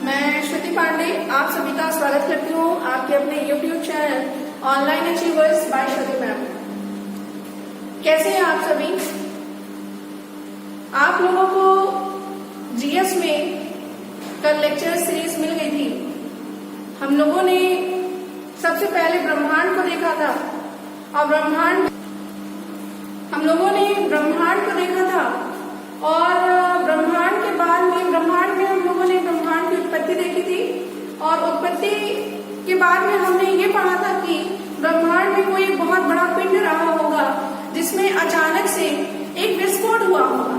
मैं श्रुति पांडे आप सभी का स्वागत करती हूँ आपके अपने YouTube channel online achievers by Shruti ma'am. कैसे हैं आप सभी? आप लोगों को जीएस में कल लेक्चर सीरीज मिल गई थी। हम लोगों ने सबसे पहले ब्रह्मांड को देखा था और हम लोगों ने ब्रह्मांड को देखा था और ब्रह्मांड के बाद में हम लोगों ने ब्रह्मांड की उत्पत्ति देखी थी और उत्पत्ति के बाद में हमने ये पढ़ा था कि ब्रह्मांड में कोई बहुत बड़ा पिंड रहा होगा जिसमें अचानक से एक विस्फोट हुआ होगा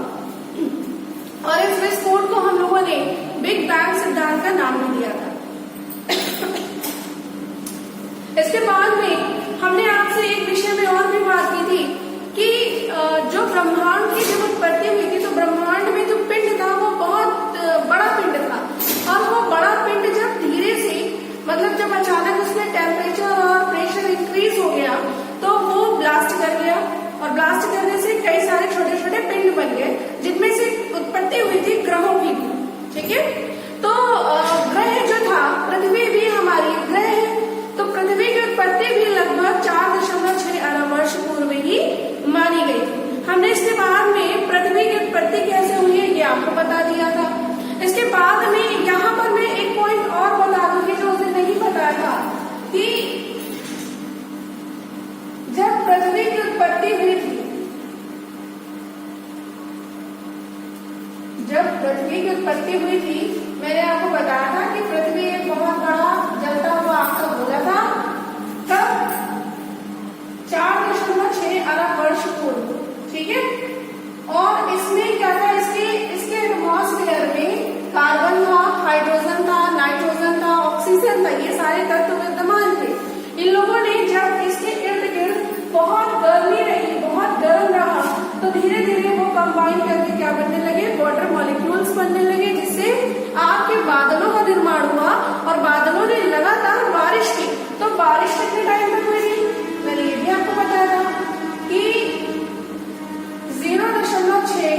और इस विस्फोट को हम लोगों ने बिग बैंग सिद्धांत का नाम भी दिया था। इसके बाद में हमने आपसे एक विषय में और भी बात की थी कि जो ब्रह्मांड की जब उत्पत्ति हुई थी तो ब्रह्मांड में जो पिंड था वो बहुत बड़ा पिंड था और वो बड़ा पिंड जब धीरे से जब अचानक उसमें टेम्परेचर और प्रेशर इंक्रीज हो गया तो वो ब्लास्ट कर गया और ब्लास्ट करने से कई सारे छोटे छोटे पिंड बन गए जिनमें से उत्पत्ति हुई थी ग्रहों की भी। ठीक है, तो ग्रह जो था पृथ्वी भी हमारी ग्रह है तो पृथ्वी की उत्पत्ति भी लगभग 4.6 अरब वर्ष पूर्व ही मानी गई थी। हमने इसके बाद में पृथ्वी की उत्पत्ति कैसे हुई है ये आपको बता दिया था। इसके बाद में यहाँ पर मैं एक पॉइंट और बता दूंगी जो उसे नहीं पता था कि जब पृथ्वी की उत्पत्ति हुई थी मैंने आपको बताया था कि पृथ्वी एक बहुत बड़ा जलता हुआ आपका गोला था। तब 4.6 अरब वर्ष पूर्व। ठीक है, और इसमें क्या था, इसके एटमॉस्फेयर में कार्बन था, हाइड्रोजन था, नाइट्रोजन था, ऑक्सीजन था, ये सारे तत्व विद्यमान थे। इन लोगों ने जब इसके इर्द गिर्द बहुत गर्मी रही, बहुत गर्म रहा तो धीरे धीरे वो कंबाइन करके क्या बनने लगे, वाटर मॉलिक्यूल्स बनने लगे जिससे आपके बादलों का निर्माण हुआ और बादलों ने लगातार बारिश की। तो बारिश कितने टाइम तक हुई थी मैंने ये भी आपको बताया था कि 0.6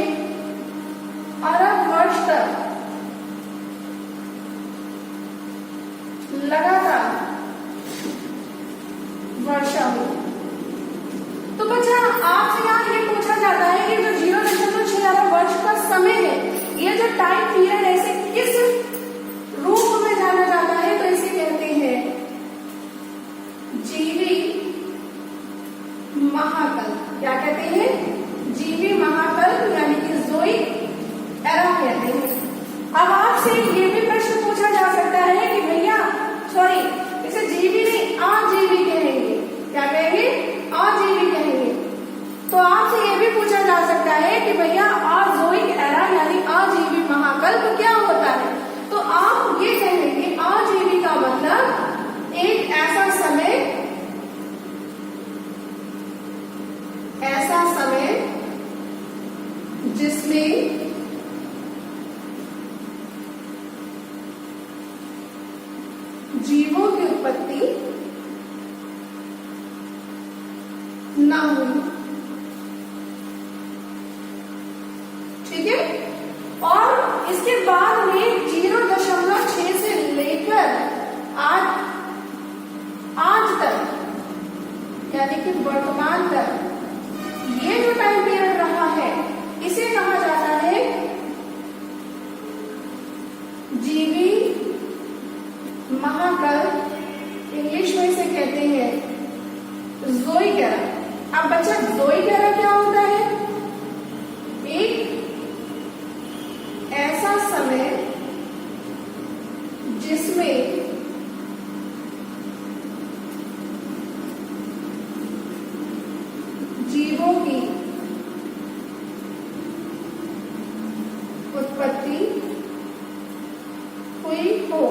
अरब वर्ष तक लगातार वर्षा हुई। तो बच्चा आपसे यहाँ ये पूछा जाता है कि जो 0.6 अरब वर्ष का समय है ये जो टाइम पीरियड है इसे किस रूप में जाना जाता है, तो इसे कहते हैं जीवी महाकल। क्या कहते हैं? जीवी महाकल यानी कि ज़ोइक एरा कहते हैं। अब आपसे ये भी प्रश्न पूछा जा सकता है कि भैया इसे जीवी नहीं अजीवी कहेंगे। क्या कहेंगे? अजीवी कहेंगे। तो आपसे ये भी पूछा जा सकता है कि भैया अज़ोइक एरा यानी अजीवी महाकल्प क्या होता है? तो आप ये कहेंगे अजीवी का मतलब एक ऐसा समय जिसमें जीवों की उत्पत्ति ना हुई। ठीक है, और इसके बाद में 0.6 से लेकर आज तक यानी कि वर्तमान तक ये जो टाइम पीरियड रहा है इसे कहा जाता है जीवी महाकल। इंग्लिश में इसे कहते हैं ज़ोइक एरा। अब बच्चा ज़ोइक एरा क्या होता है? एक ऐसा समय जिसमें जीवों की उत्पत्ति हुई हो।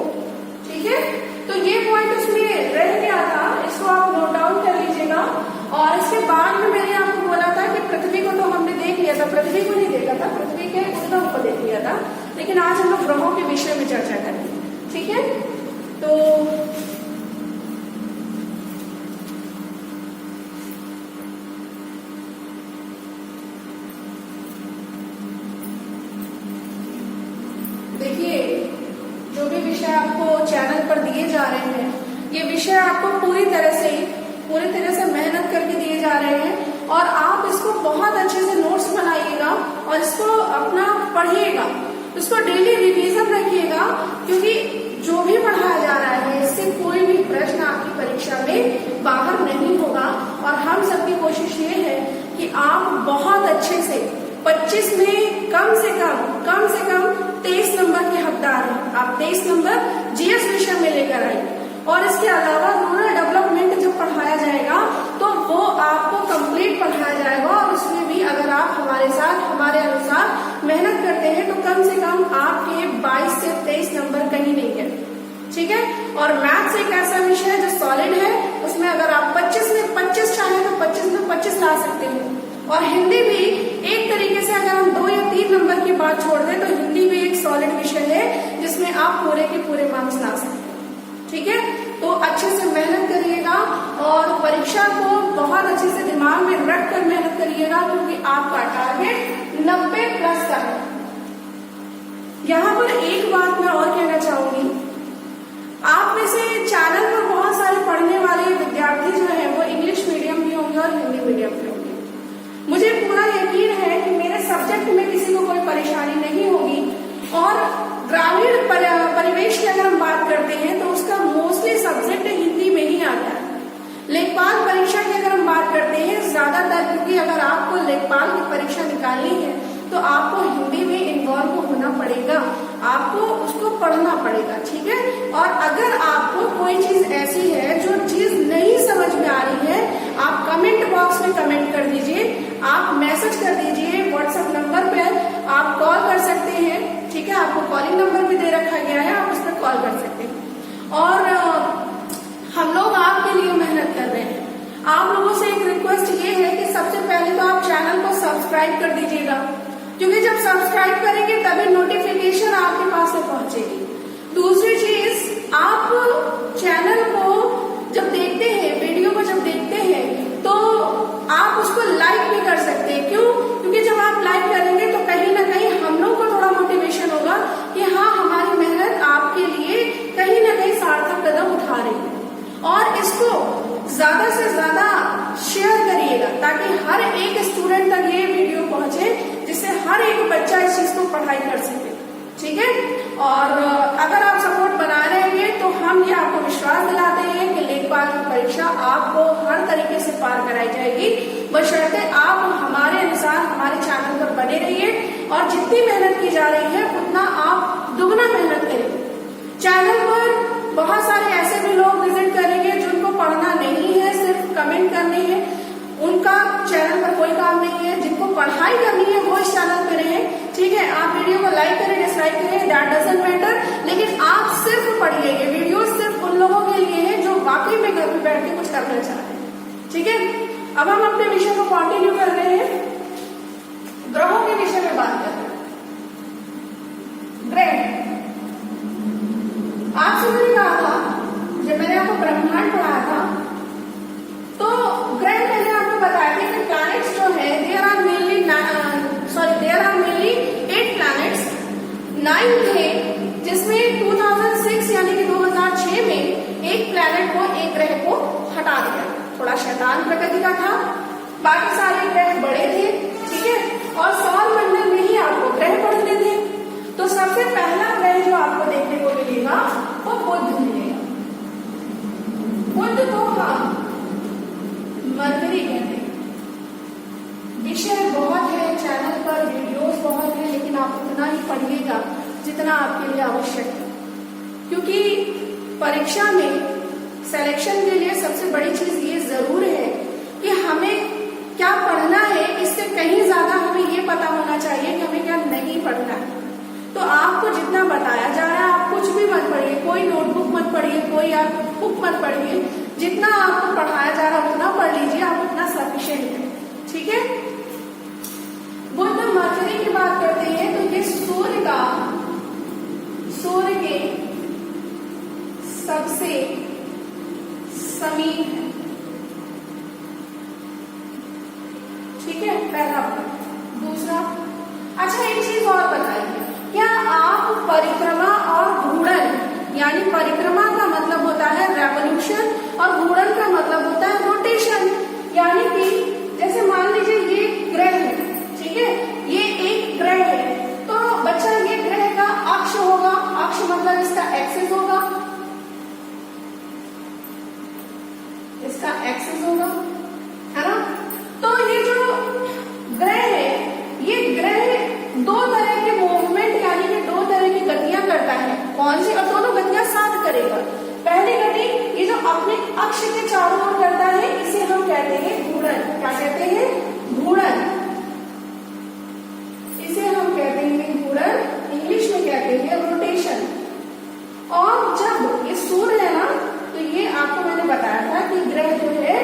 ठीक है, तो ये पॉइंट उसमें रह गया था, इसको आप नोट डाउन कर लीजिएगा। और इसके बाद में मैंने आपको बोला था कि पृथ्वी को तो हमने देख लिया था, पृथ्वी को नहीं देखा था, पृथ्वी के उद्गम को देख लिया था, लेकिन आज हम लोग ग्रहों के विषय में चर्चा करेंगे। ठीक है, तो देखिए जो भी विषय आपको चैनल पर दिए जा रहे हैं, ये विषय आपको पूरी तरह से मेहनत करके दिए जा रहे हैं और आप इसको बहुत अच्छे से नोट्स बनाइएगा और इसको अपना पढ़िएगा, इसको डेली रिवीजन रखिएगा, क्योंकि जो भी पढ़ाया जा रहा है इससे कोई भी प्रश्न आपकी परीक्षा में बाहर नहीं होगा। और हम सबकी कोशिश ये है कि आप बहुत अच्छे से 25 में कम से कम 23 नंबर के हकदार हैं। आप 23 नंबर जीएस विषय में लेकर आइए और इसके अलावा रूरल डेवलपमेंट जब पढ़ाया जाएगा तो वो आपको कंप्लीट पढ़ाया जाएगा और उसमें भी अगर आप हमारे साथ हमारे अनुसार मेहनत करते हैं तो कम से कम आपके 22 से 23 नंबर कहीं नहीं गए, ठीक है। और मैथ्स एक ऐसा विषय है जो सॉलिड है, उसमें अगर आप 25 में 25 चाहें तो 25 में 25 ला सकते हैं। और हिंदी भी एक तरीके से अगर हम 2 या 3 नंबर की बात छोड़ दें तो हिंदी भी एक सॉलिड विषय है जिसमें आप पूरे के पूरे मार्क्स ला सकते हैं, ठीक है। तो अच्छे से मेहनत करिएगा और परीक्षा को बहुत अच्छे से दिमाग में रख कर मेहनत करिएगा, क्योंकि आपका टारगेट 90+ का है। यहाँ पर एक बात मैं और कहना चाहूंगी, आप में से चैनल पर बहुत सारे पढ़ने वाले विद्यार्थी जो हैं वो इंग्लिश मीडियम भी होंगे और हिंदी मीडियम भी होंगे। मुझे पूरा यकीन है कि मेरे सब्जेक्ट में किसी को कोई परेशानी नहीं होगी। और ग्रामीण परिवेश की अगर हम बात करते हैं तो उसका मोस्टली सब्जेक्ट हिंदी में ही आता है। लेखपाल परीक्षा की अगर हम बात करते हैं ज्यादातर, क्योंकि अगर आपको लेखपाल की परीक्षा निकालनी है तो आपको हिंदी में इन्वॉल्व होना पड़ेगा, आपको उसको पढ़ना पड़ेगा, ठीक है। और अगर आपको कोई चीज ऐसी है जो चीज नहीं समझ में आ रही है, आप कमेंट बॉक्स में कमेंट कर दीजिए, आप मैसेज कर दीजिए, व्हाट्सएप नंबर पे आप कॉल कर सकते हैं, ठीक है। आपको कॉलिंग नंबर भी दे रखा गया है, आप उस पर कॉल कर सकते हैं। और हम लोग आपके लिए मेहनत कर रहे हैं। आप लोगों से एक रिक्वेस्ट ये है कि सबसे पहले तो आप चैनल को सब्सक्राइब कर दीजिएगा, क्योंकि जब सब्सक्राइब करेंगे तभी नोटिफिकेशन आपके पास में पहुंचेगी। दूसरी चीज, आप चैनल को जब देखते हैं, वीडियो को जब देखते हैं तो आप उसको लाइक भी कर सकते हैं। क्यों? क्योंकि जब आप लाइक करेंगे तो कहीं ना कहीं हम लोग को थोड़ा मोटिवेशन होगा कि हाँ, हमारी मेहनत आपके लिए कहीं ना कहीं सार्थक कदम उठा रही है। और इसको ज्यादा से ज्यादा शेयर करिएगा ताकि हर एक स्टूडेंट तक ये वीडियो पहुंचे, जिससे हर एक बच्चा इस चीज को पढ़ाई कर सके, ठीक है। और अगर आप सपोर्ट बना रहेंगे तो हम ये आपको विश्वास दिलाते हैं कि लेखपाल की परीक्षा आपको हर तरीके से पार कराई जाएगी, बशर्ते आप हमारे अनुसार हमारे चैनल पर बने रहिए और जितनी मेहनत की जा रही है उतना आप दुगना मेहनत करिए। चैनल पर बहुत सारे ऐसे भी लोग विजिट करेंगे जिनको पढ़ना नहीं है, सिर्फ कमेंट करनी है, उनका चैनल पर कोई काम नहीं है। जिनको पढ़ाई करनी है वो इस चैनल पर रहे, ठीक है। आप वीडियो को लाइक करें, डिसलाइक करें, दैट डजंट मैटर, लेकिन आप सिर्फ पढ़िए। ये वीडियो सिर्फ उन लोगों के लिए है जो वाकई में घर में बैठ के कुछ करना चाह रहे हैं, ठीक है। अब हम अपने विषय को कंटिन्यू कर रहे हैं, ग्रहों के विषय में बात कर रहे हैं। ग्रह, आप सबने कहा था जब मैंने आपको ब्रह्मांड पढ़ाया था तो ग्रह मैंने आपको बताया था कि प्लैनेट्स जो है देयर आर मेनली 8 प्लैनेट्स, 9 थे, जिसमें 2006 यानी कि 2006 में एक प्लैनेट को, एक ग्रह को हटा दिया। थोड़ा शैतान प्रकृति का था, बाकी सारे ग्रह बड़े थे, ठीक है। और सौर मंडल में ही आपको ग्रह पढ़ने थे। तो सबसे पहला ग्रह जो आपको देखने को मिलेगा वो बुध मिलेगा। बुध को हम मरकरी कहते हैं। विषय बहुत है, चैनल पर वीडियोस बहुत है, लेकिन आप उतना ही पढ़िएगा जितना आपके लिए आवश्यक है, क्योंकि परीक्षा में सिलेक्शन के लिए सबसे बड़ी चीज ये जरूर है कि हमें क्या पढ़ना है, इससे कहीं ज्यादा हमें ये पता होना चाहिए कि हमें क्या नहीं पढ़ना है। तो आपको जितना बताया जा रहा है आप कुछ भी मत पढ़िए, कोई नोटबुक मत पढ़िए, कोई आप बुक मत पढ़िए, जितना आपको पढ़ाया जा रहा है उतना पढ़ लीजिए, आप उतना सफिशिएंट है, ठीक है। बुध मरकरी की बात करते हैं तो ये सूर्य के सबसे समीप है, ठीक है, पहला। दूसरा, अच्छा एक चीज और बताइए, क्या आप परिक्रमा और घूर्णन परिक्रमा का मतलब होता है रेवोल्यूशन और घूर्णन का मतलब होता है रोटेशन। यानी कि जैसे मान लीजिए ये ग्रह है, ठीक है, ये एक ग्रह है, तो बच्चा ये ग्रह का अक्ष होगा, अक्ष मतलब इसका एक्सिस होगा, इसका एक्सिस होगा, है ना। तो ये जो ग्रह है, ये ग्रह दो तरह के मूवमेंट यानी कि दो तरह की गतियां करता है। कौन सी? और दोनों गतियां साथ करेगा। पहली गति ये जो अपने अक्ष के चारों ओर करता है, इसे हम कहते हैं घूर्णन। क्या कहते हैं? घूर्णन। इसे हम कहते हैं घूर्णन, इंग्लिश में कहते हैं रोटेशन। और जब ये सूर्य है ना, तो ये आपको मैंने बताया था कि ग्रह जो है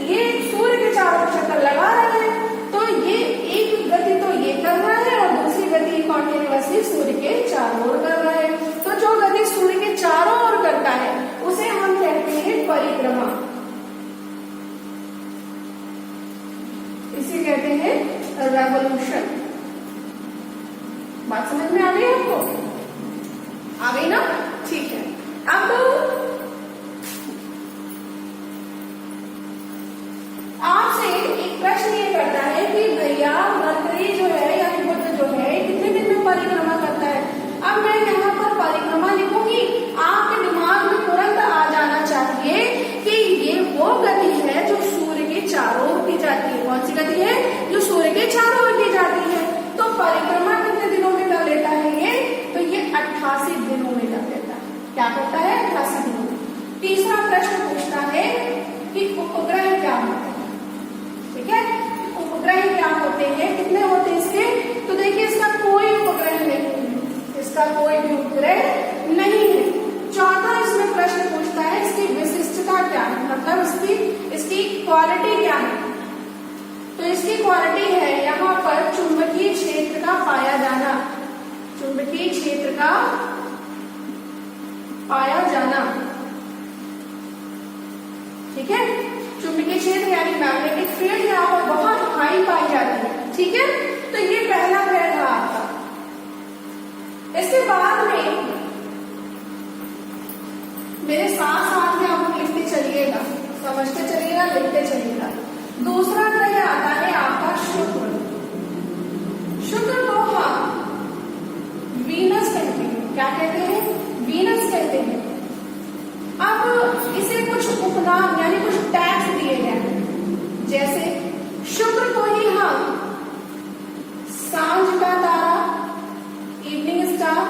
ये सूर्य के चारों ओर चक्कर लगा रहे हैं, तो ये एक गति तो ये कर रहा है और दूसरी गति कॉन्टिन्यूअसली सूर्य के चारों ओर कर रहा है। तो जो गति सूर्य के चारों ओर करता है उसे हम कहते हैं परिक्रमा, इसे कहते हैं रेवोल्यूशन। बात समझ में आ गई आपको? आ गई ना? ठीक है। अब आपसे एक प्रश्न ये करता है कि भैया मरकरी जो है यानी बुध जो है कितने दिन में परिक्रमा करता है। अब मैं यहाँ पर परिक्रमा लिखूंगी, आपके दिमाग में तुरंत आ जाना चाहिए कि ये वो गति है जो सूर्य के चारों ओर की जाती है। कौन सी गति है? जो सूर्य के चारों ओर की जाती है। तो परिक्रमा कितने दिनों में कर लेता है ये? तो ये 88 दिनों में कर लेता है। क्या करता है? 88 दिनों में। तीसरा प्रश्न पूछता है कि उपग्रह क्या होता है। ठीक है, उपग्रह क्या होते हैं, कितने होते हैं इसके? तो देखिए इसका कोई उपग्रह नहीं है, इसका कोई भी उपग्रह नहीं है। चौथा इसमें प्रश्न पूछता है इसकी विशिष्टता क्या है, मतलब इसकी क्वालिटी क्या है। तो इसकी क्वालिटी है यहाँ पर चुंबकीय क्षेत्र का पाया जाना, चुंबकीय क्षेत्र का पाया जाना। ठीक है, चुंबकीय क्षेत्र यानी मैग्नेटिक फील्ड यहाँ पर बहुत हाई पाई जाती है। ठीक है, तो ये पहला ग्रह था आपका। इसके बाद में मेरे साथ साथ में आप लिखते चलिएगा, समझते चलिएगा, लिखते चलिएगा। दूसरा ग्रह आता है आपका शुक्र। शुक्र को हम वीनस कहते हैं। क्या कहते हैं? वीनस कहते हैं। अब इसे कुछ उपनाम यानी कुछ टैग्स दिए गए हैं, जैसे शुक्र को ही हम सांझ का तारा, इवनिंग स्टार,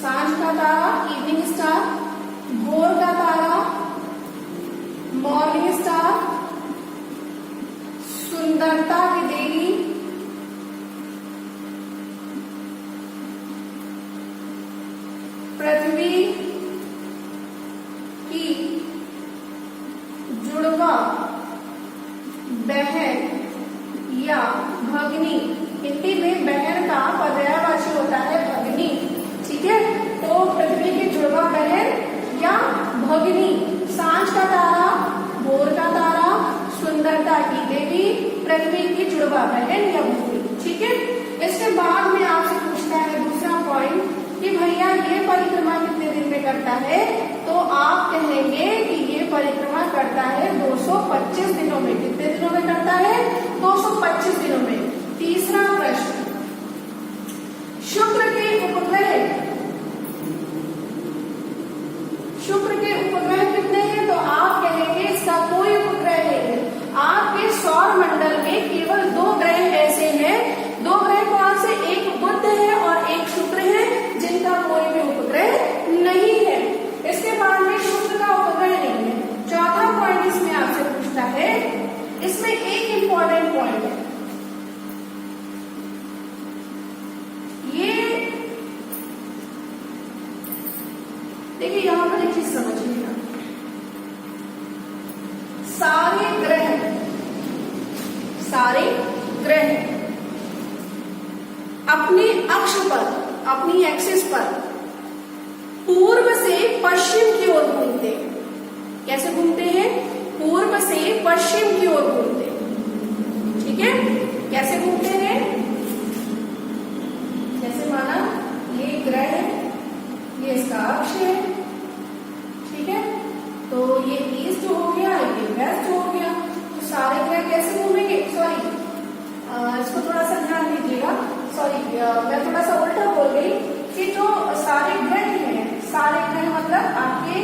सांझ का तारा, इवनिंग स्टार, भोर का तारा, मॉर्निंग स्टार, सुंदरता की देवी, पृथ्वी की जुड़वा बहन या भगनी। हिंदी में बहन का पर्यायवाची होता है भगनी। ठीक है, तो पृथ्वी की जुड़वा बहन या भगनी, सांझ का तारा, भोर का तारा, सुंदरता की देवी, पृथ्वी की जुड़वा बहन या भगनी। ठीक है, इसके बाद में आपसे पूछता है दूसरा पॉइंट कि भैया ये परिक्रमा कितने दिन में करता है। तो आप कहेंगे कि ये परिक्रमा करता है 225 दिनों में। कितने दिनों में करता है? 225 दिनों में। तीसरा प्रश्न, शुक्र के उपग्रह, शुक्र के उपग्रह कितने हैं? तो आप कहेंगे इसका कोई उपग्रह नहीं है। आपके सौर मंडल में केवल 2 ग्रह ऐसे हैं। 2 ग्रह कौन से? एक बुध है और एक शुक्र है, जिनका कोई भी उपग्रह नहीं है। इसके बाद में शुक्र का उपग्रह नहीं है। चौथा पॉइंट इसमें आपसे पूछता है, इसमें एक इंपॉर्टेंट पॉइंट है, ये देखिए यहां पर एक चीज समझिएगा। सारे ग्रह अपने अक्ष पर, अपनी एक्सिस पर पूर्व से पश्चिम की ओर घूमते हैं। कैसे घूमते हैं? पूर्व से पश्चिम की ओर घूमते हैं। ठीक है, कैसे घूमते हैं? जैसे माना ये ग्रह है, ये इसका मैं थोड़ा सा उल्टा बोल गई कि जो सारे ग्रह हैं, सारे ग्रह मतलब आपके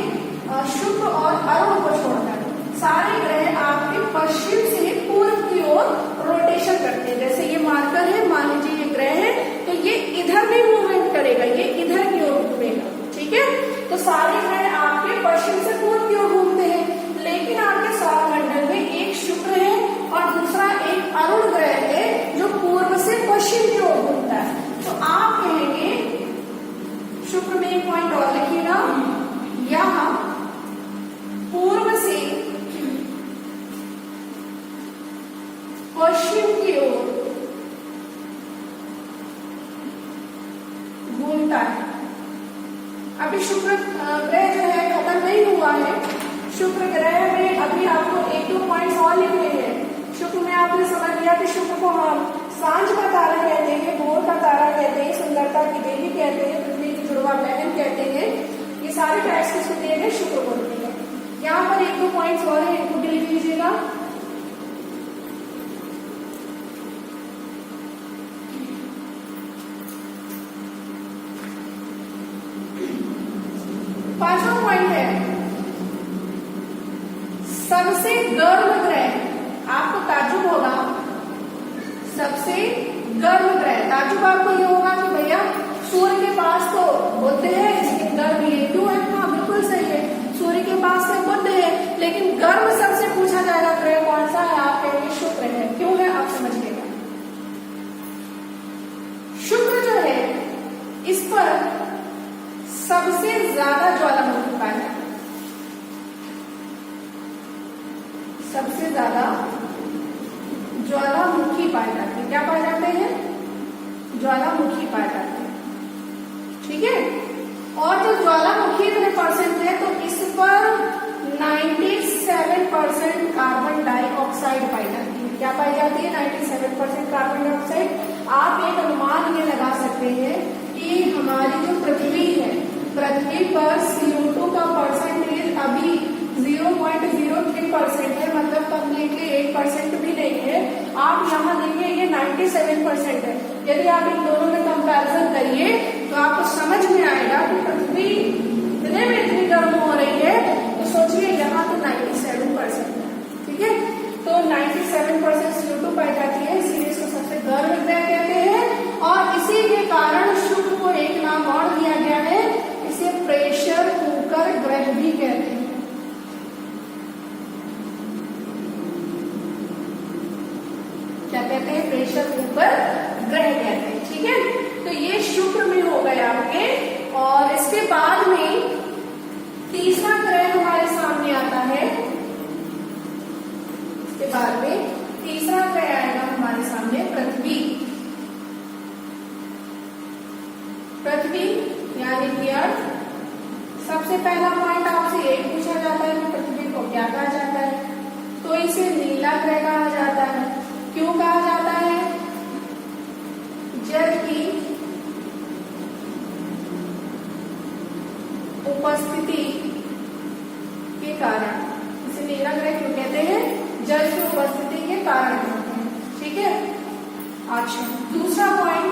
शुक्र और अरुण को छोड़कर सारे ग्रह आपके पश्चिम से पूर्व की ओर रोटेशन करते हैं। जैसे ये मार्कर है, मान लीजिए ये ग्रह है, तो ये इधर भी मूवमेंट करेगा, ये इधर की ओर घूमेगा, ठीक है। तो सारे ग्रह आपके पश्चिम से पूर्व की ओर घूमते हैं, लेकिन आपके सौरमंडल में एक शुक्र है और दूसरा एक अरुण ग्रह है जो पूर्व से पश्चिम की ओर घूमता है। तो आप कहेंगे, शुक्र में एक पॉइंट और लिखिएगा, यहाँ पूर्व से पश्चिम की ओर घूमता है। अभी शुक्र ग्रह जो है खत्म नहीं हुआ है। शुक्र ग्रह में अभी आपको 1-2 पॉइंट्स और लिखने हैं। शुक्र में आपने समझ लिया कि शुक्र को हम सांझ का तारा कहते हैं, भोर का तारा कहते हैं, सुंदरता की देवी कहते हैं, पृथ्वी की जुड़वा बहन कहते हैं। ये सारे टाइप्स किसको दिए गए? शुक्र को दिए गए। यहाँ पर 1-2 पॉइंट्स और है, इनको भी लिख लीजिएगा। पांचवा पॉइंट है सबसे गर्म ग्रह। आपको ताज्जुब होगा, सबसे गर्म ग्रह, ताज्जुब आपको ये होगा कि भैया सूर्य के पास तो बुध है, लेकिन गर्म ये क्यों है? हाँ बिल्कुल सही है, सूर्य के पास तो बुध है, लेकिन गर्म सबसे पूछा जाएगा ग्रह कौन सा है? आप कहेंगे शुक्र है। क्यों है? आप समझिएगा। शुक्र जो है इस पर सबसे ज्यादा ज्वालामुखी पाया जाता है, सबसे ज्यादा ज्वालामुखी पाए जाते हैं। क्या पाए जाते हैं? ज्वालामुखी पाए जाते हैं, ठीक है। और जो ज्वालामुखी परसेंट है तो इस पर 97% कार्बन डाइऑक्साइड पाई जाती है। क्या पाई जाती है? 97% कार्बन डाइऑक्साइड। आप एक अनुमान ये लगा सकते हैं कि हमारी जो पृथ्वी है, पृथ्वी पर CO2 का परसेंटेज अभी 0.03% है, मतलब कंप्लीटली 8% भी नहीं है। आप यहाँ देखिए ये 97% है। यदि आप इन दोनों में कंपैरिजन करिए तो आपको समझ में आएगा कि पृथ्वी इतने में इतनी गर्म हो रही है, तो सोचिए यहाँ तो 97% है, ठीक है। तो 97% CO2 पाई जाती है, इसीलिए इसको सबसे गर्म ग्रह कहते हैं। और इसी के कारण शुक्र को एक नाम और दिया गया है, इसे प्रेशर कुकर ग्रह भी कहते हैं। क्या कहते हैं? प्रेशर कुकर ग्रह कहते हैं, ठीक है। तो ये शुक्र में हो गए आपके। और इसके बाद में तीसरा ग्रह हमारे सामने आता है। इसके बाद में तीसरा ग्रह आएगा हमारे सामने पृथ्वी। पृथ्वी यानी कि अर्थ। सबसे पहला पॉइंट आपसे यही पूछा जाता है कि पृथ्वी को क्या कहा जाता है? तो इसे नीला ग्रह कहा जाता है। क्यों कहा जाता है? जल की उपस्थिति के कारण इसे नीला ग्रह क्यों कहते हैं? जल की उपस्थिति के कारण कहते हैं, ठीक है। अच्छा, दूसरा पॉइंट,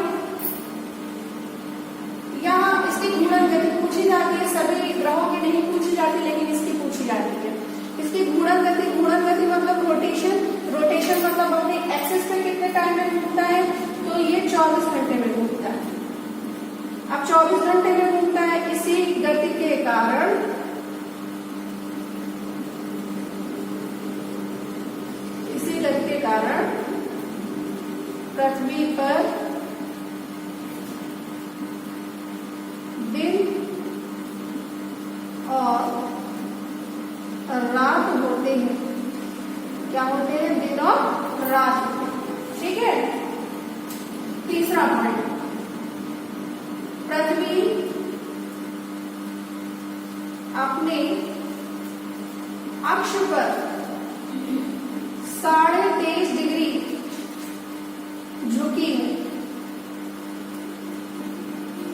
यहाँ इसकी घूर्णन गति पूछी जाती है। सभी ग्रहों की नहीं पूछी जाती, लेकिन इसकी पूछी जाती है। इसकी घूर्णन गति मतलब रोटेशन। रोटेशन मतलब अपने एक्सिस पे कितने टाइम में घूमता है? तो ये 24 घंटे में घूमता है। अब 24 घंटे में घूमता है, इसी गति के कारण पृथ्वी पर दिन और रात होते हैं। क्या होते हैं? दिन और रात होते हैं, ठीक है। तीसरा पॉइंट, पृथ्वी अपने अक्ष पर 23.5 डिग्री झुकी है।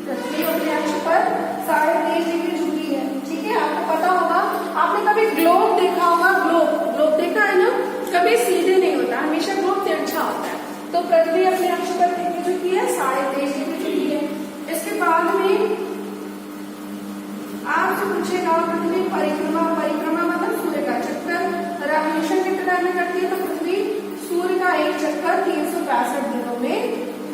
पृथ्वी अपने अक्ष पर 23.5 डिग्री झुकी है, ठीक है। आपको पता होगा, आपने कभी ग्लोब देखा होगा। ग्लोब देखा है ना, कभी सीधे नहीं होता, हमेशा ग्लोब तिरछा होता है। तो पृथ्वी अपने अक्ष पर कितनी चुकी है, 23.5 डिग्री चुकी है। इसके बाद में आपसे पूछेगा पृथ्वी परिक्रमा, परिक्रमा मतलब सूर्य का चक्कर रेवोल्यूशन कितने टाइम में करती है, तो पृथ्वी सूर्य का एक चक्कर 365 दिनों में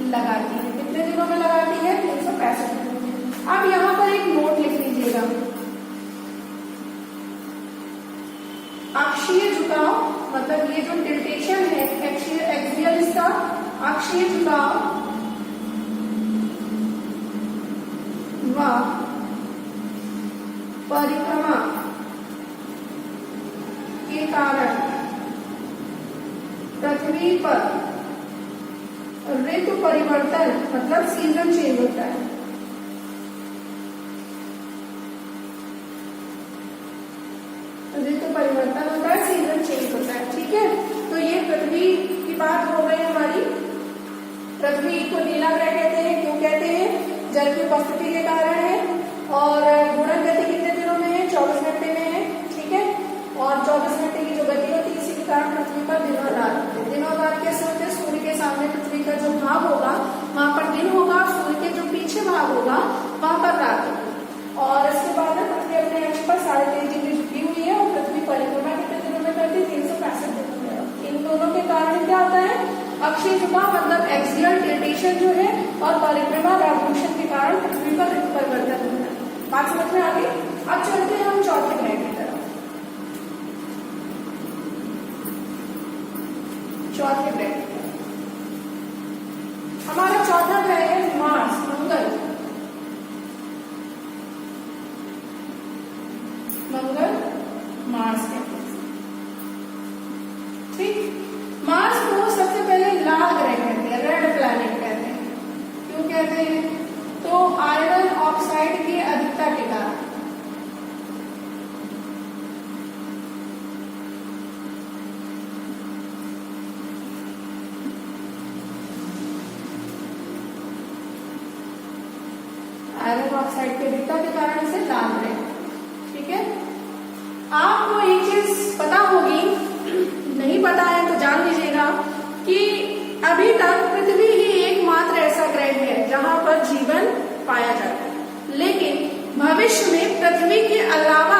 लगाती है। कितने दिनों में लगाती है, 365 दिनों में। अब यहाँ पर एक नोट लिख लीजिएगा, अक्षीय झुकाव मतलब ये जो टिल्टेशन है एक्सियल इसका अक्षीय झुकाव व परिक्रमा के कारण पृथ्वी पर ऋतु परिवर्तन मतलब सीजन चेंज होता है। ऋतु परिवर्तन होता है, सीजन चेंज होता है। ठीक है, तो ये पृथ्वी की बात हो गई हमारी। पृथ्वी को नीला ग्रह कहते हैं, क्यों कहते हैं, जल की उपस्थिति के कारण है। और घूर्णन गति कितने दिनों में है, 24 घंटे में है। ठीक है, और 24 घंटे की जो गति होती है इसी के कारण पृथ्वी पर दिन और रात होते हैं। दिन और रात कैसे होते हैं, सूर्य के सामने पृथ्वी का जो भाग होगा वहां पर दिन होगा, सूर्य के जो पीछे भाग होगा वहां पर रात होगी। और इसके बाद पृथ्वी अपने अक्ष पर 23.5 डिग्री झुकी हुई है और पृथ्वी परिक्रमा कितने दिनों में करती है, 365 दिनों में। इन दोनों के कारण क्या होता है, अक्षीय झुकाव मतलब एक्सियल टिल्टेशन जो है, और परिक्रमा रेवोल्यूशन के कारण पृथ्वी पर ऋतु परिवर्तन होता है। बात समझ में आ गई। अब चलते हैं हम चौथे ग्रह की तरफ। चौथे ग्रह हमारा चौथा ग्रह है मार्स, मंगल। मंगल मार्स कहते हैं। ठीक, मार्स को सबसे पहले लाल ग्रह कहते हैं, रेड प्लैनेट कहते हैं। क्यों कहते हैं, तो आयरन ऑक्साइड की अधिकता के कारण। आयरन ऑक्साइड की अधिकता के कारण इसे लाल ग्रह। ठीक है, आपको एक चीज पता होगी, नहीं पता है तो जान लीजिएगा कि अभी तक पृथ्वी ही एकमात्र ऐसा ग्रह है जहां पर जीवन पाया जाता है। लेकिन भविष्य में पृथ्वी के अलावा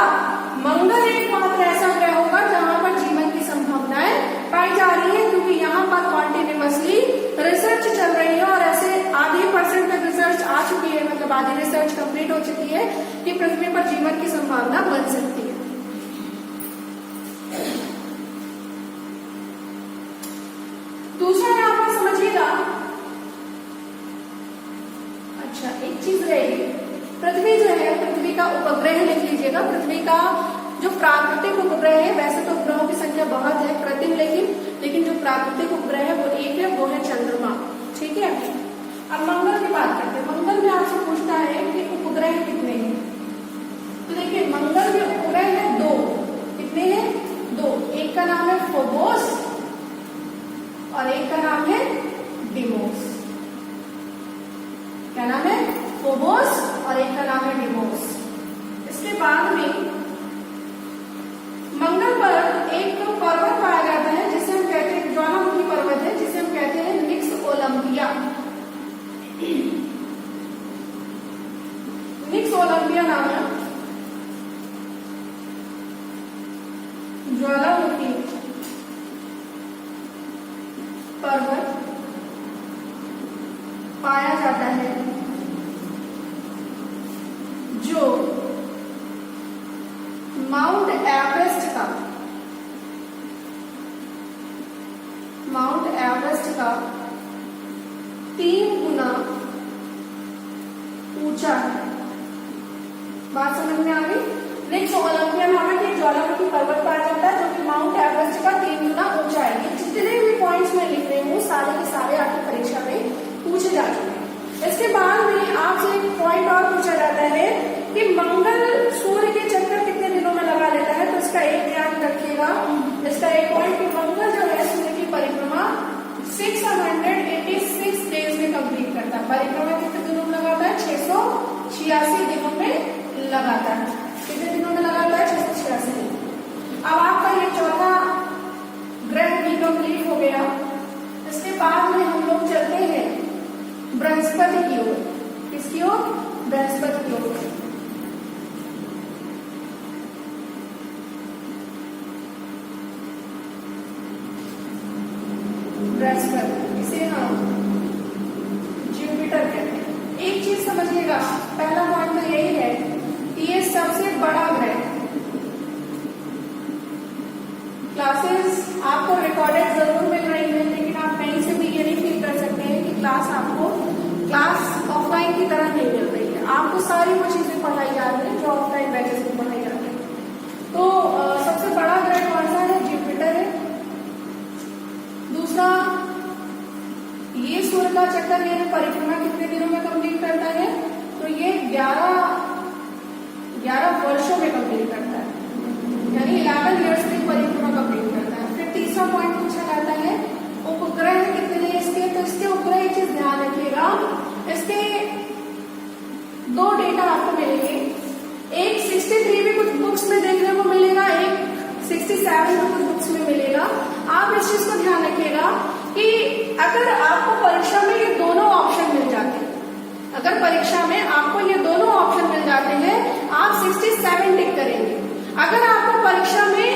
मंगल एकमात्र ऐसा ग्रह होगा जहां पर जीवन की संभावनाएं पाई जा रही है, क्योंकि यहाँ पर कॉन्टिन्यूअसली रिसर्च चल रही है और ऐसे आधे % तक रिसर्च आ चुकी है, मतलब आधी रिसर्च कंप्लीट हो चुकी है कि पृथ्वी पर जीवन की संभावना बन सकती है। दूसरा यहाँ पर समझिएगा, अच्छा एक चीज रहेगी, पृथ्वी जो है, पृथ्वी का उपग्रह लिख लीजिएगा। पृथ्वी का जो प्राकृतिक उपग्रह है, वैसे तो उपग्रहों की संख्या बहुत है कृत्रिम, लेकिन जो प्राकृतिक उपग्रह है वो एक है, वो है चंद्रमा। ठीक है, अब मंगल की बात करते हैं। मंगल में आपसे पूछता है कि उपग्रह कितने हैं, तो देखिए मंगल के उपग्रह है 2। कितने हैं, 2। एक का नाम है फोबोस और एक का नाम है डिमोस। क्या नाम है, फोबोस और एक का नाम है डिमोस। इसके बाद में मंगल पर एक पर्वत पाया जाता है जिसे हम कहते हैं, ज्वालामुखी पर्वत है जिसे हम कहते हैं निक्स ओलंपिया। निक्स ओलंपिया नामक ज्वालामुखी पर्वत पाया जाता है जो माउंट एवरेस्ट का 3 गुना ऊंचा है। बात समझ में आ गई। निक्स ओलंपिया नामक एक ज्वालामुखी पर्वत पाया जाता है जो कि माउंट एवरेस्ट का 3 गुना ऊंचा है। ये जितने भी पॉइंट्स मैं लिख रही हूँ सारे के सारे आपकी परीक्षा में पूछे जा चुके हैं। इसके बाद में आपसे एक पॉइंट और पूछा जाता है कि मंगल सूर्य के चक्कर कितने दिनों में लगा लेता है, तो इसका एक ध्यान रखिएगा। इसका एक पॉइंट कि मंगल जो है सूर्य की परिक्रमा 686 डेज में कंप्लीट करता है। परिक्रमा कितने दिनों में लगाता है, 686 दिनों में लगाता है। कितने दिनों में लगाता है, 686 दिन। अब आपका ये चौथा ग्रह भी कंप्लीट हो गया। इसके बाद में हम लोग चलते हैं बृहस्पति की ओर। किसकी ओर? बृहस्पति की ओर। बृहस्पति, इसे हम जुपिटर कहते हैं। एक चीज समझिएगा, पहला पॉइंट तो यही है कि ये सबसे बड़ा ग्रह है। क्लासेस आपको रिकॉर्डेड जरूर मिल रही है, लेकिन आप कहीं से भी ये नहीं फील कर सकते हैं कि क्लास ऑफलाइन की तरह नहीं मिल रही है। आपको सारी वो चीजें पढ़ाई जा रही है जो ऑफलाइन बैचेस में पढ़ाई जाती है। तो सबसे बड़ा ग्रह कौन सा है? जुपिटर है। दूसरा, ये सूर्य का चक्कर यानी परिक्रमा कितने दिनों में कंप्लीट करता है? तो ये 11 वर्षों में कंप्लीट करता है, यानी 11 ईयर्स में परिक्रमा कंप्लीट करता है। फिर तीसरा पॉइंट पूछा जाता है उपग्रह कितने इसके? तो इसके उपग्रह एक चीज ध्यान रखिएगा, इसके 2 डेटा आपको मिलेंगे। एक 63 भी कुछ बुक्स में देखने को मिलेगा, एक 67 भी कुछ बुक्स में मिलेगा। आप इस चीज को ध्यान रखिएगा कि अगर आपको परीक्षा में ये दोनों ऑप्शन मिल जाते हैं, अगर परीक्षा में आपको ये दोनों ऑप्शन मिल जाते हैं, आप 67 टिक करेंगे। अगर आपको परीक्षा में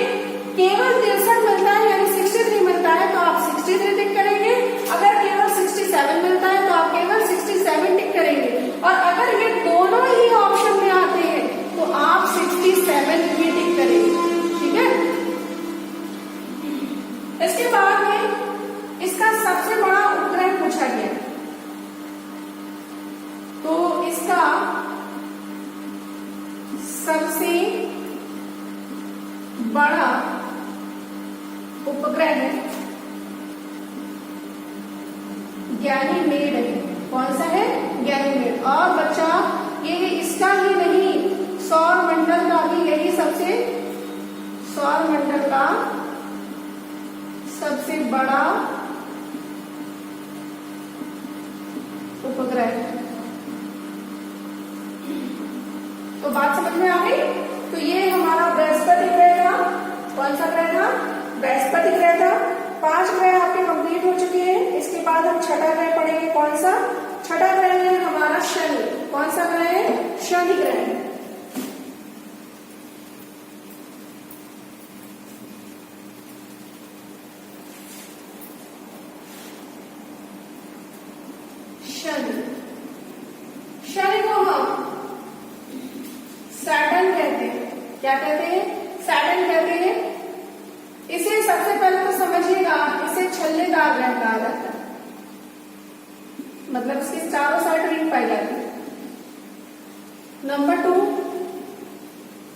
केवल 63 मिलता है यानी 63 मिलता है तो आप 63 टिक करेंगे। अगर केवल 67 मिलता है तो आप केवल 67 टिक करेंगे। और अगर ये दोनों ही ऑप्शन में आते हैं तो आप 67 ही टिक करेंगे। ठीक है। इसके बाद में इसका सबसे बड़ा उपग्रह पूछा गया, तो इसका सबसे बड़ा उपग्रह है गैनीमेड है। कौन सा है? गैनीमेड। और बच्चा ये इसका ही नहीं, सौर मंडल का भी यही सौर मंडल का सबसे बड़ा उपग्रह है। तो बात समझ में आ गई? तो ये हमारा बृहस्पति ग्रह था। कौन सा ग्रह था? बृहस्पति ग्रह था। 5 ग्रह आपके कंप्लीट हो चुके हैं। इसके बाद हम छठा ग्रह पढ़ेंगे। कौन सा? छठा ग्रह है हमारा शनि। कौन सा ग्रह है? शनि ग्रह है। शनि को हम सैटर्न कहते हैं। क्या कहते हैं? सैटर्न कहते हैं। इसे सबसे पहले तो समझिएगा, इसे छल्लेदार ग्रह कहा जाता है, मतलब इसके चारों साइड रिंग पाई जाती है। नंबर 2,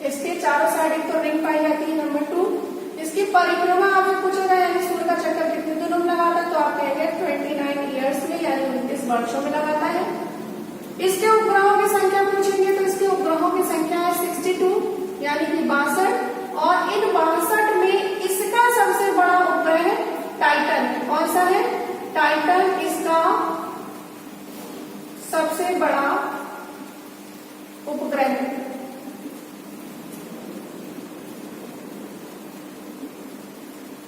इसके चारों साइड एक तो रिंग पाई जाती है। नंबर 2, इसकी परिक्रमा आपसे पूछेगा यानी सूर्य का चक्कर कितने दिनों में लगाता है, तो आप कहेंगे 29 ईयर्स में यानी 29 वर्षों में लगाता है। इसके उपग्रहों की संख्या पूछेंगे तो इसके उपग्रहों की संख्या है 62 यानी कि 62। और इन 62 में इसका सबसे बड़ा उपग्रह है टाइटन। कौन सा है? टाइटन इसका सबसे बड़ा उपग्रह है।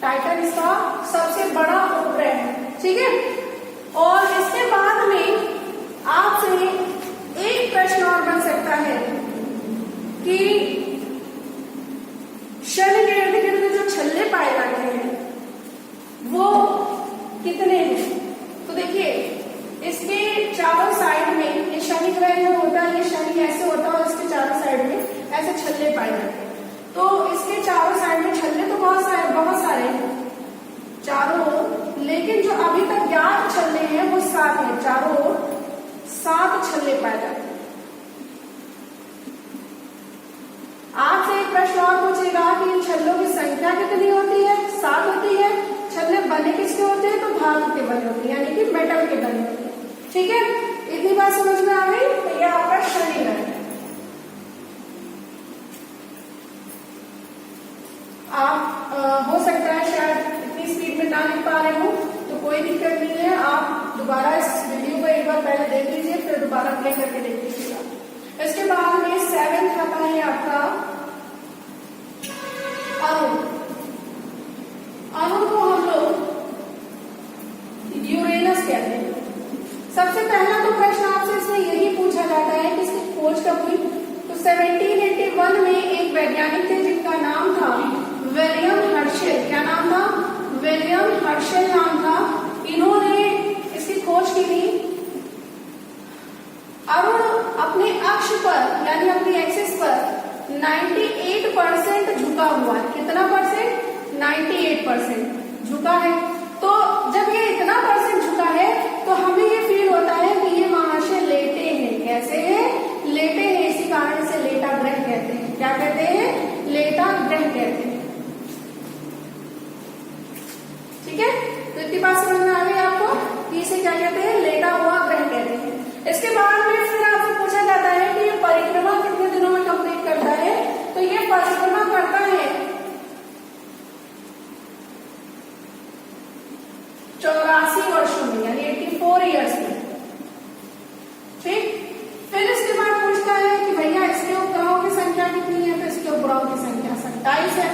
टाइटन इसका सबसे बड़ा उपग्रह है। ठीक है। और इसके बाद में आपसे एक प्रश्न और बन सकता है कि शनि के इर्द गिर्द जो छल्ले पाए जाते हैं वो कितने हैं? तो देखिए इसके चारों साइड में ये शनि ग्रह जो होता है, ये शनि ऐसे होता है और इसके चारों साइड में ऐसे छल्ले पाए जाते हैं। तो इसके चारों साइड में छल्ले तो बहुत सारे हैं चारों ओर, लेकिन जो अभी तक ज्ञात छल्ले हैं वो 7 हैं। चारों ओर 7 छल्ले पाए जाते हैं। आपसे एक प्रश्न और पूछेगा कि इन छल्लों की संख्या कितनी होती है? 7 होती है। छल्ले बने किसके होते हैं? तो धातु के बने होते हैं यानी कि मेटल के बने होते हैं। ठीक है। इतनी बात समझ में आ गई? तो यह आपका शनि ग्रह है। आप हो सकता है शायद इतनी स्पीड में ना लिख पा रहे हो, तो कोई दिक्कत नहीं है। आप दोबारा इस वीडियो को एक बार पहले देख लीजिए, फिर दोबारा प्ले करके देख लीजिएगा। इसके बाद में 7th आता है आपका अरुण। अरुण को हम लोग यूरेनस कहते हैं। सबसे पहला विलियम हर्शल नाम था, इन्होंने इसकी खोज की थी। अरुण अपने अक्ष पर यानी अपनी एक्सिस पर 98% झुका हुआ है। कितना परसेंट? 98% झुका है। तो जब ये इतना परसेंट झुका है तो हमें ये फील होता है कि ये महाशय लेटे हैं। कैसे हैं? लेटे हैं। इसी कारण इसे लेटा ग्रह कहते हैं। क्या कहते हैं? लेटा ग्रह कहते हैं। ठीक है, तो इतनी बात समझ में आ गई आपको कि इसे क्या कहते हैं? लेटा हुआ ग्रह कहते हैं। इसके बाद में फिर आपसे पूछा जाता है कि ये परिक्रमा कितने दिनों में कंप्लीट करता है? तो ये परिक्रमा करता है 84 वर्षों में, यानी 84 ईयर्स में। ठीक, फिर इसके बाद पूछता है कि भैया इसके उपग्रहों की संख्या कितनी है? तो इसके उपग्रहों की संख्या 27 है।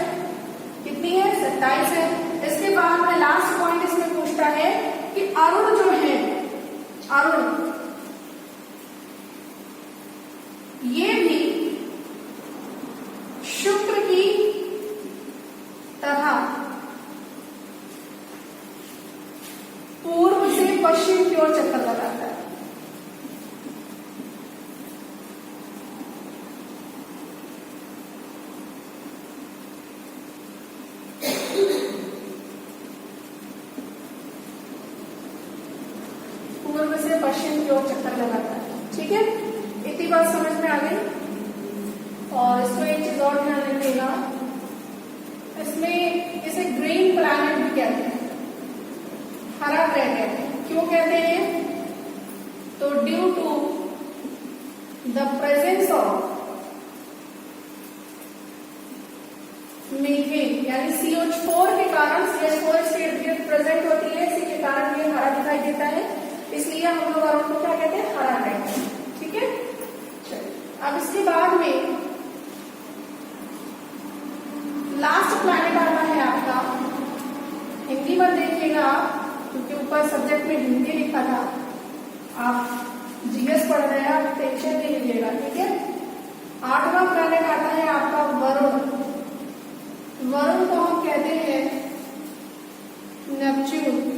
कितनी है? 27 है। इसके बाद में लास्ट पॉइंट इसमें पूछता है कि अरुण जो है, अरुण ये भी शुक्र की तरह पूर्व से पश्चिम की ओर चक्कर लगाता है। पूर्व से पश्चिम की ओर चक्कर लगाता है। ठीक है, इतनी बात समझ में आ गई। और इसमें एक चीज और ध्यान रखिएगा, इसमें इसे ग्रीन प्लैनेट भी कहते हैं, हरा ग्रह कहते हैं। क्यों कहते हैं? तो due to the presence of methane यानी CH4 के कारण, CH4 इसके इर्द गिर्द प्रेजेंट होती है, इसी के कारण ये हरा दिखाई देता है। इसलिए हम लोग अरुण को क्या कहते हैं? हरा कहते हैं। ठीक है, अब इसके बाद में लास्ट प्लैनेट आता है आपका, हिंदी में देखिएगा क्योंकि ऊपर सब्जेक्ट में हिंदी लिखा था। आप जीएस पढ़ रहे हैं, आप टेंशन नहीं लीजिएगा। ठीक है, 8वां प्लैनेट आता है आपका वरुण। वरुण को हम कहते हैं नेपच्यून।